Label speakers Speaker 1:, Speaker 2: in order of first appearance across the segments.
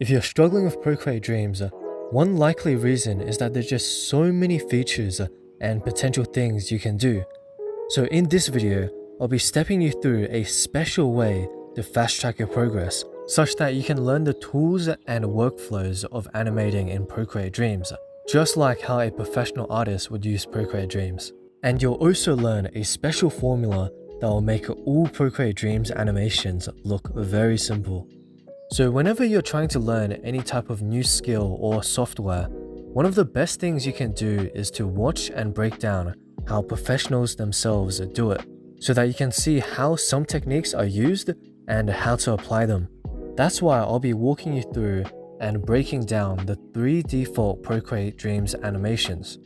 Speaker 1: If you're struggling with Procreate Dreams, one likely reason is that there's just so many features and potential things you can do. So in this video, I'll be stepping you through a special way to fast track your progress, such that you can learn the tools and workflows of animating in Procreate Dreams, just like how a professional artist would use Procreate Dreams. And you'll also learn a special formula that will make all Procreate Dreams animations look very simple. So whenever you're trying to learn any type of new skill or software, one of the best things you can do is to watch and break down how professionals themselves do it, so that you can see how some techniques are used and how to apply them. That's why I'll be walking you through and breaking down the 3 default Procreate Dreams animations.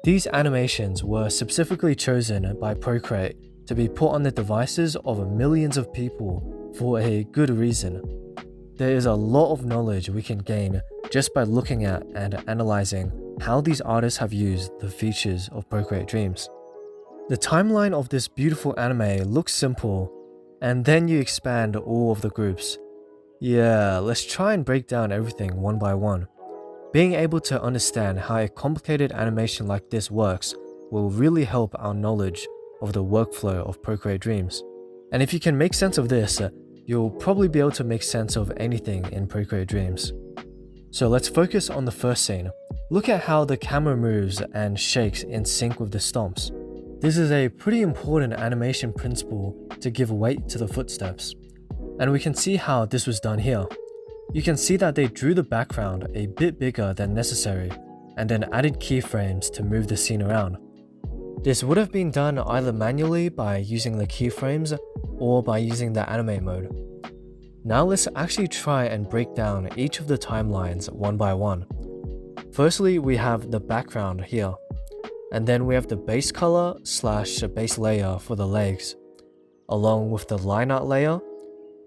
Speaker 1: These animations were specifically chosen by Procreate to be put on the devices of millions of people for a good reason. There is a lot of knowledge we can gain just by looking at and analyzing how these artists have used the features of Procreate Dreams. The timeline of this beautiful anime looks simple, and then you expand all of the groups. Yeah, let's try and break down everything one by one. Being able to understand how a complicated animation like this works will really help our knowledge of the workflow of Procreate Dreams. And if you can make sense of this, you'll probably be able to make sense of anything in Procreate Dreams. So let's focus on the first scene. Look at how the camera moves and shakes in sync with the stomps. This is a pretty important animation principle to give weight to the footsteps. And we can see how this was done here. You can see that they drew the background a bit bigger than necessary and then added keyframes to move the scene around. This would have been done either manually by using the keyframes or by using the anime mode. Now let's actually try and break down each of the timelines one by one. Firstly, we have the background here, and then we have the base color / base layer for the legs, along with the line art layer,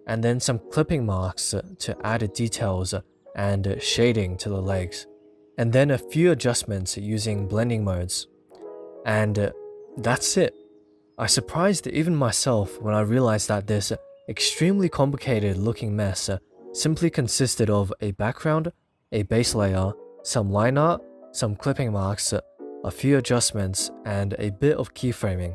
Speaker 1: and then some clipping marks to add details and shading to the legs, and then a few adjustments using blending modes. And that's it. I surprised even myself when I realized that this extremely complicated looking mess simply consisted of a background, a base layer, some line art, some clipping marks, a few adjustments, and a bit of keyframing.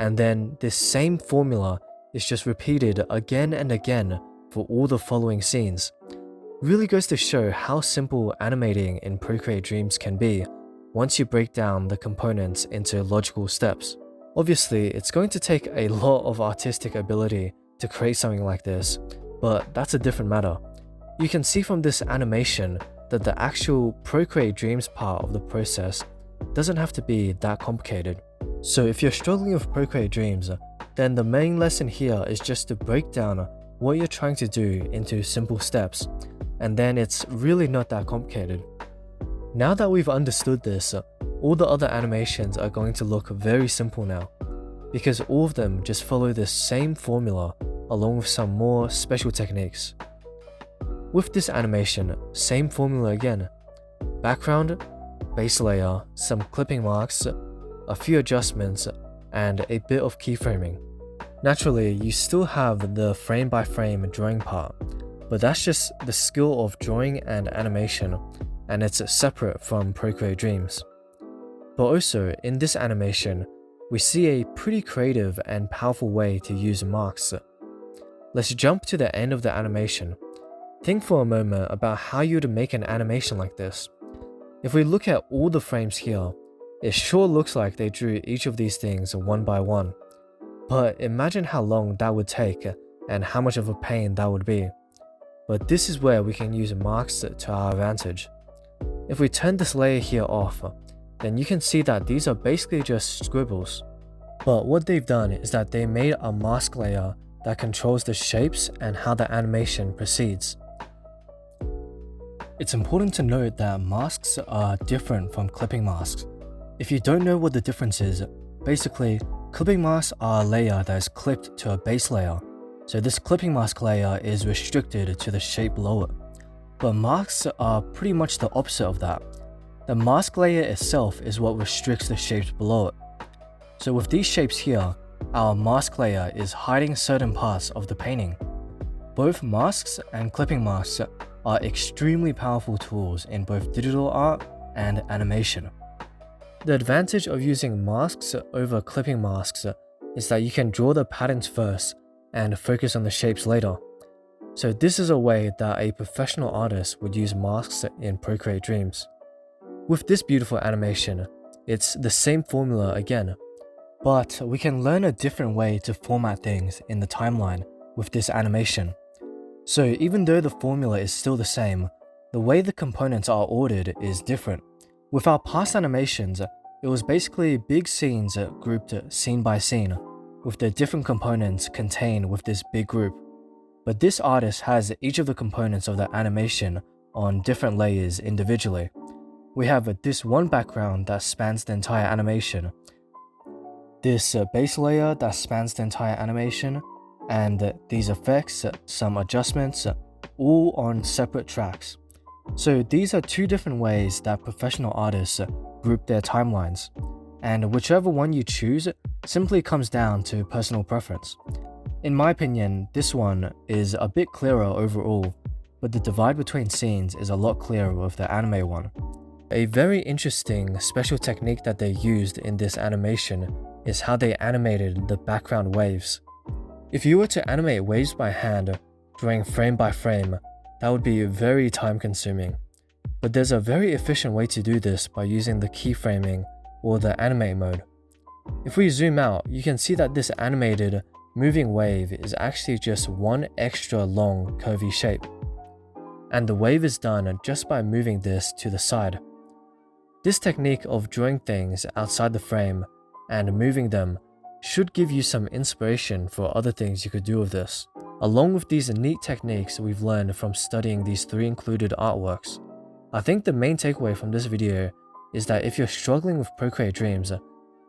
Speaker 1: And then this same formula is just repeated again and again for all the following scenes. Really goes to show how simple animating in Procreate Dreams can be once you break down the components into logical steps. Obviously, it's going to take a lot of artistic ability to create something like this, but that's a different matter. You can see from this animation that the actual Procreate Dreams part of the process doesn't have to be that complicated. So if you're struggling with Procreate Dreams, then the main lesson here is just to break down what you're trying to do into simple steps, and then it's really not that complicated. Now that we've understood this, all the other animations are going to look very simple now, because all of them just follow this same formula along with some more special techniques. With this animation, same formula again. Background, base layer, some clipping marks, a few adjustments, and a bit of keyframing. Naturally, you still have the frame by frame drawing part, but that's just the skill of drawing and animation, and it's separate from Procreate Dreams. But also, in this animation, we see a pretty creative and powerful way to use masks. Let's jump to the end of the animation. Think for a moment about how you'd make an animation like this. If we look at all the frames here, it sure looks like they drew each of these things one by one. But imagine how long that would take and how much of a pain that would be. But this is where we can use masks to our advantage. If we turn this layer here off, then you can see that these are basically just scribbles. But what they've done is that they made a mask layer that controls the shapes and how the animation proceeds. It's important to note that masks are different from clipping masks. If you don't know what the difference is, basically, clipping masks are a layer that is clipped to a base layer, so this clipping mask layer is restricted to the shape below it. But masks are pretty much the opposite of that. The mask layer itself is what restricts the shapes below it. So with these shapes here, our mask layer is hiding certain parts of the painting. Both masks and clipping masks are extremely powerful tools in both digital art and animation. The advantage of using masks over clipping masks is that you can draw the patterns first and focus on the shapes later. So this is a way that a professional artist would use masks in Procreate Dreams. With this beautiful animation, it's the same formula again, but we can learn a different way to format things in the timeline with this animation. So even though the formula is still the same, the way the components are ordered is different. With our past animations, it was basically big scenes grouped scene by scene, with the different components contained with this big group. But this artist has each of the components of the animation on different layers individually. We have this one background that spans the entire animation, this base layer that spans the entire animation, and these effects, some adjustments, all on separate tracks. So these are two different ways that professional artists group their timelines, and whichever one you choose simply comes down to personal preference. In my opinion, this one is a bit clearer overall, but the divide between scenes is a lot clearer with the anime one. A very interesting special technique that they used in this animation is how they animated the background waves. If you were to animate waves by hand, drawing frame by frame, that would be very time consuming. But there's a very efficient way to do this by using the keyframing or the animate mode. If we zoom out, you can see that this animated moving wave is actually just one extra long curvy shape. And the wave is done just by moving this to the side. This technique of drawing things outside the frame and moving them should give you some inspiration for other things you could do with this. Along with these neat techniques we've learned from studying these 3 included artworks, I think the main takeaway from this video is that if you're struggling with Procreate Dreams,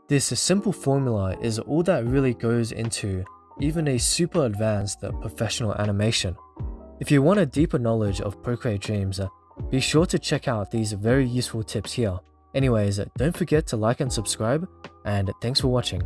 Speaker 1: this simple formula is all that really goes into even a super advanced professional animation. If you want a deeper knowledge of Procreate Dreams, be sure to check out these very useful tips here. Anyways, don't forget to like and subscribe, and thanks for watching.